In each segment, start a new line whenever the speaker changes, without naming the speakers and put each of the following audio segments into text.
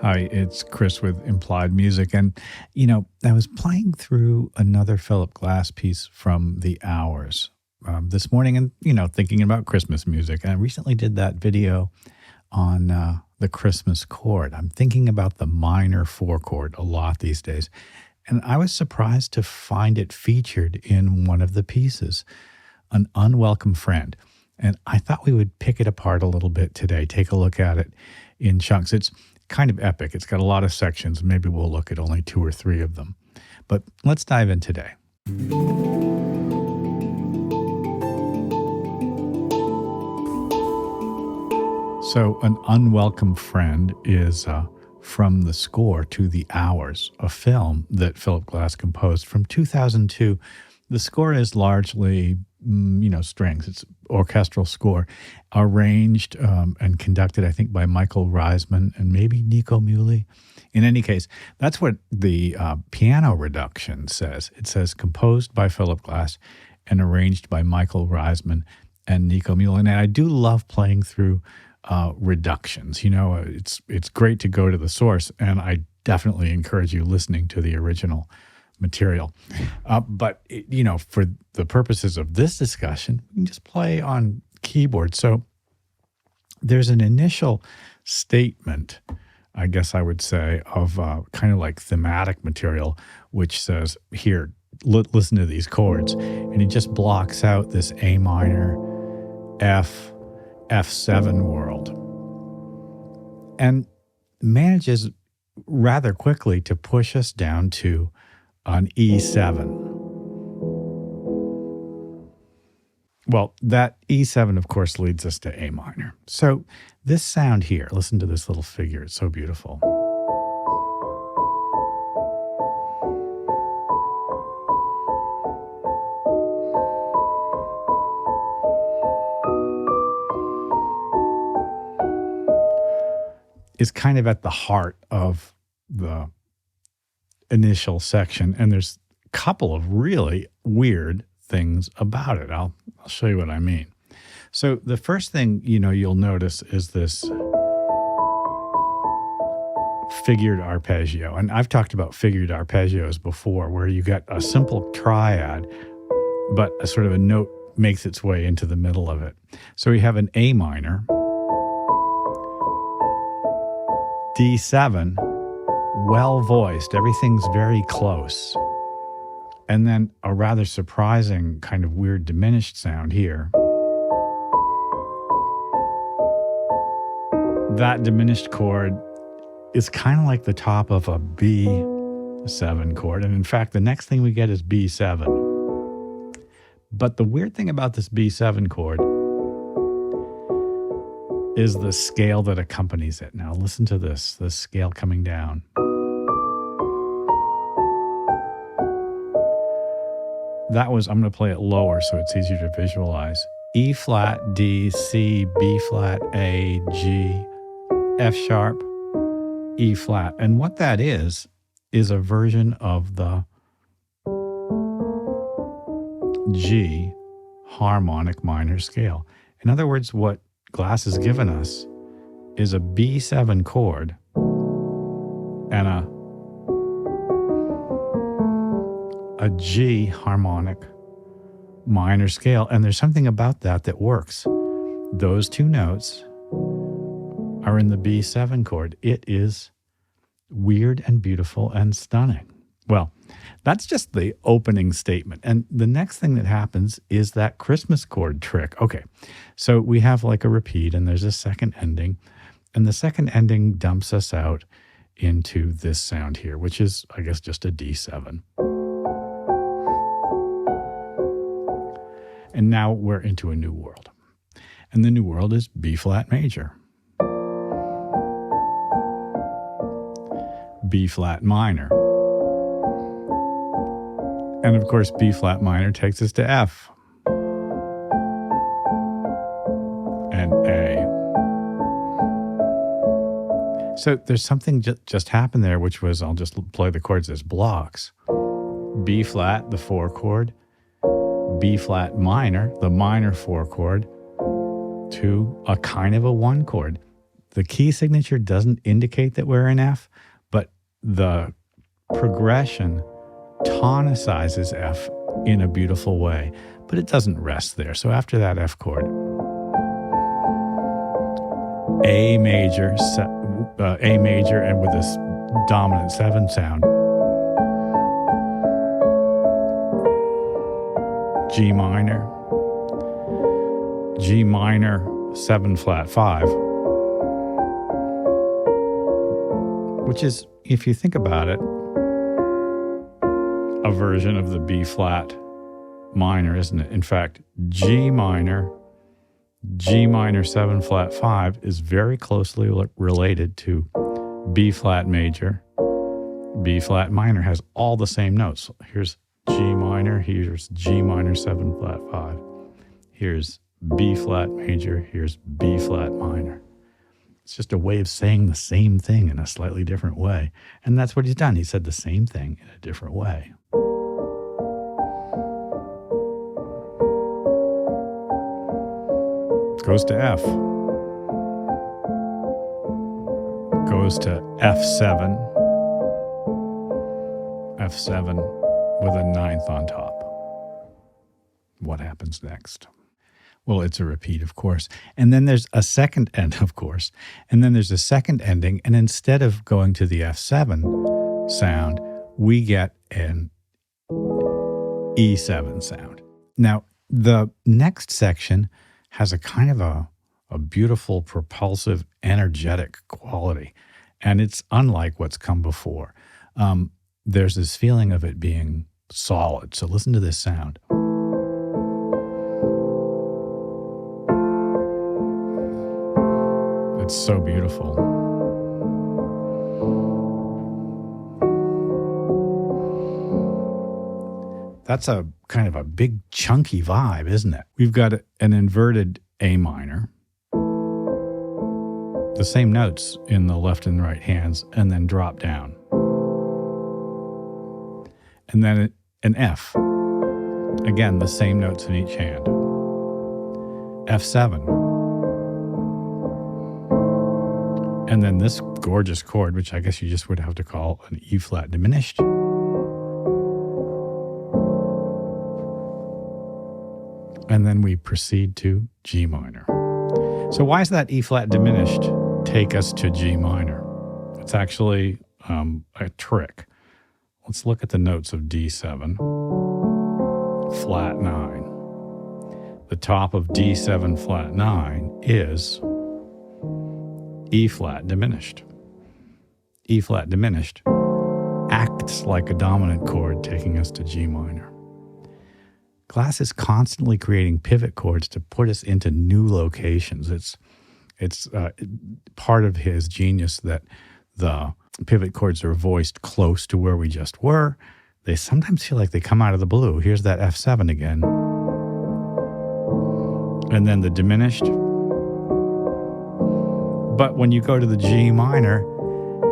Hi, it's Chris with Implied Music. And, I was playing through another Philip Glass piece from The Hours this morning and, thinking about Christmas music. And I recently did that video on the Christmas chord. I'm thinking about the minor four chord a lot these days. And I was surprised to find it featured in one of the pieces, An Unwelcome Friend. And I thought we would pick it apart a little bit today, take a look at it in chunks. It's kind of epic. It's got a lot of sections. Maybe we'll look at only two or three of them. But let's dive in today. So, An Unwelcome Friend is from the score to The Hours, a film that Philip Glass composed from 2002. The score is largely, strings. It's orchestral score, arranged and conducted, I think, by Michael Reisman and maybe Nico Muhly. In any case, that's what the piano reduction says. It says composed by Philip Glass and arranged by Michael Reisman and Nico Muhly. And I do love playing through reductions. It's great to go to the source, and I definitely encourage you listening to the original material. But for the purposes of this discussion, we can just play on keyboard. So there's an initial statement, I guess I would say, of kind of like thematic material, which says, here, listen to these chords. And he just blocks out this A minor, F, F7 world, and manages rather quickly to push us down to an E7. Well, that E7, of course, leads us to A minor. So this sound here, listen to this little figure. It's so beautiful. Is kind of at the heart of the initial section, and there's a couple of really weird things about it. I'll show you what I mean. So the first thing you'll notice is this figured arpeggio, and I've talked about figured arpeggios before, where you get a simple triad, but a sort of a note makes its way into the middle of it. So we have an A minor, D7, well voiced, everything's very close. And then a rather surprising kind of weird diminished sound here. That diminished chord is kind of like the top of a B7 chord. And in fact, the next thing we get is B7. But the weird thing about this B7 chord is the scale that accompanies it. Now listen to this scale coming down. I'm going to play it lower so it's easier to visualize. E flat, D, C, B flat, A, G, F sharp, E flat. And what that is a version of the G harmonic minor scale. In other words, what Glass has given us is a B7 chord and a G harmonic minor scale. And there's something about that works. Those two notes are in the B7 chord. It is weird and beautiful and stunning. Well, that's just the opening statement. And the next thing that happens is that Christmas chord trick. Okay, so we have like a repeat and there's a second ending. And the second ending dumps us out into this sound here, which is, I guess, just a D7. And now we're into a new world. And the new world is B flat major, B flat minor. And of course, B flat minor takes us to F and A. So there's something just happened there, which was, I'll just play the chords as blocks. B flat, the 4 chord, B flat minor, the minor 4 chord, to a kind of a 1 chord. The key signature doesn't indicate that we're in F, but the progression tonicizes F in a beautiful way, but it doesn't rest there. So after that F chord, A major, and with this dominant 7 sound, G minor, 7 flat 5, which is, if you think about it, a version of the B flat minor, isn't it? In fact, G minor 7 flat 5 is very closely related to B flat major. B flat minor has all the same notes. Here's G minor, here's G minor 7 flat 5. Here's B flat major, here's B flat minor. It's just a way of saying the same thing in a slightly different way. And that's what he's done. He said the same thing in a different way. Goes to F. Goes to F7. F7 with a 9th on top. What happens next? Well, it's a repeat, of course. And then there's a second end, of course. And then there's a second ending. And instead of going to the F7 sound, we get an E7 sound. Now, the next section has a kind of a beautiful, propulsive, energetic quality. And it's unlike what's come before. There's this feeling of it being solid. So listen to this sound. It's so beautiful. That's a kind of a big chunky vibe, isn't it? We've got an inverted A minor, the same notes in the left and right hands, and then drop down. And then an F, again, the same notes in each hand. F7. And then this gorgeous chord, which I guess you just would have to call an E flat diminished. And then we proceed to G minor. So why does that E flat diminished take us to G minor? It's actually a trick. Let's look at the notes of D7, flat 9. The top of D7 flat 9 is E flat diminished. E flat diminished acts like a dominant chord taking us to G minor. Glass is constantly creating pivot chords to put us into new locations. It's part of his genius that the pivot chords are voiced close to where we just were. They sometimes feel like they come out of the blue. Here's that F7 again. And then the diminished. But when you go to the G minor,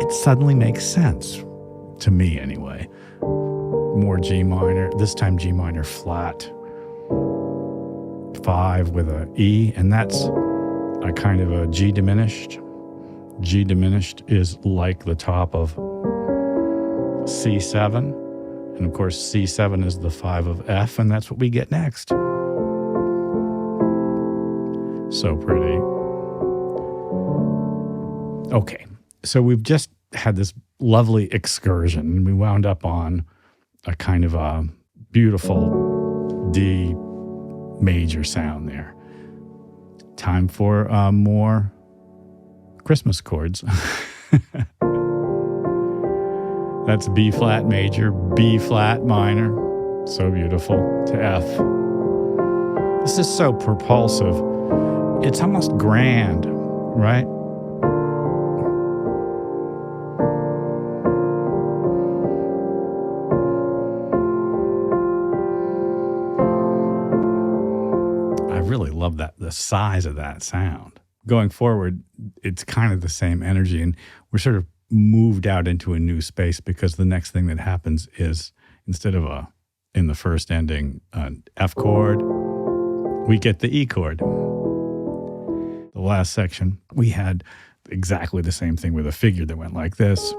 it suddenly makes sense, to me anyway. More G minor, this time G minor flat 5 with a E, and that's a kind of a G diminished. G diminished is like the top of C7, and of course C7 is the 5 of F, and that's what we get next. So pretty. Okay, so we've just had this lovely excursion, and we wound up on a kind of a beautiful D major sound there. Time for more Christmas chords. That's B flat major, B flat minor, so beautiful, to F. This is so propulsive. It's almost grand, right? Really love the size of that sound. Going forward, it's kind of the same energy, and we're sort of moved out into a new space because the next thing that happens is, instead of in the first ending, an F chord, we get the E chord. The last section, we had exactly the same thing with a figure that went like this.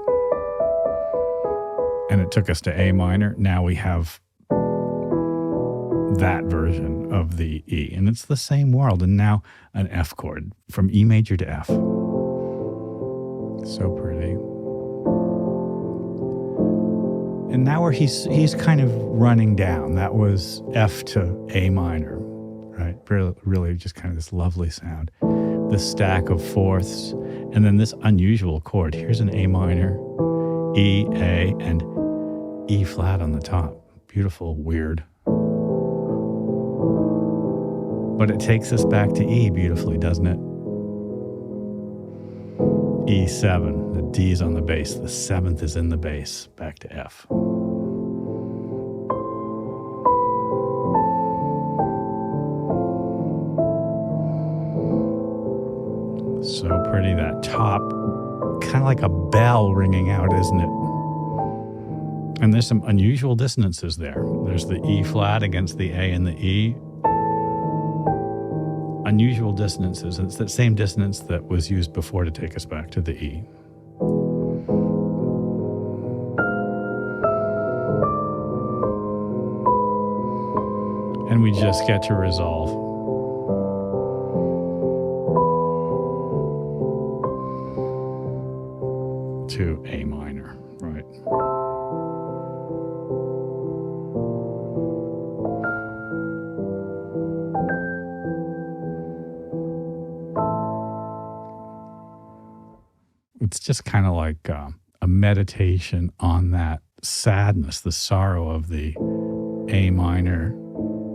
And it took us to A minor. Now we have that version of the E, and it's the same world. And now an F chord from E major to F. So pretty. And now he's kind of running down. That was F to A minor, right? Really just kind of this lovely sound. This stack of fourths, and then this unusual chord. Here's an A minor, E, A, and E flat on the top. Beautiful, weird. But it takes us back to E beautifully, doesn't it? E7, the D's on the bass, the seventh is in the bass, back to F. So pretty, that top, kind of like a bell ringing out, isn't it? And there's some unusual dissonances there. There's the E flat against the A and the E. Unusual dissonances. It's that same dissonance that was used before to take us back to the E. And we just get to resolve. To A minor, right? It's just kind of like a meditation on that sadness, the sorrow of the A minor,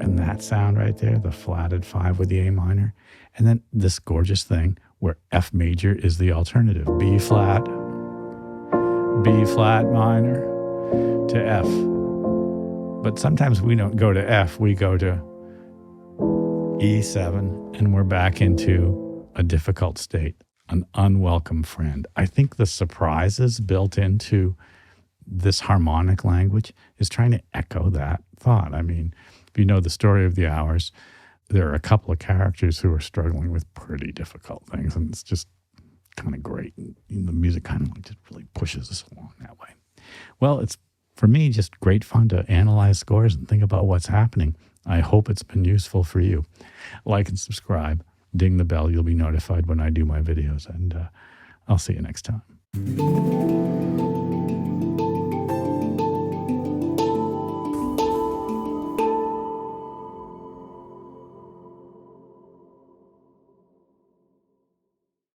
and that sound right there, the flatted 5 with the A minor. And then this gorgeous thing where F major is the alternative. B flat minor to F. But sometimes we don't go to F, we go to E7, and we're back into a difficult state. An unwelcome friend. I think the surprises built into this harmonic language is trying to echo that thought. I mean, if you know the story of the hours, there are a couple of characters who are struggling with pretty difficult things, and it's just kind of great. And the music kind of just really pushes us along that way. Well, it's, for me, just great fun to analyze scores and think about what's happening. I hope it's been useful for you. Like and subscribe. Ding the bell. You'll be notified when I do my videos, and I'll see you next time.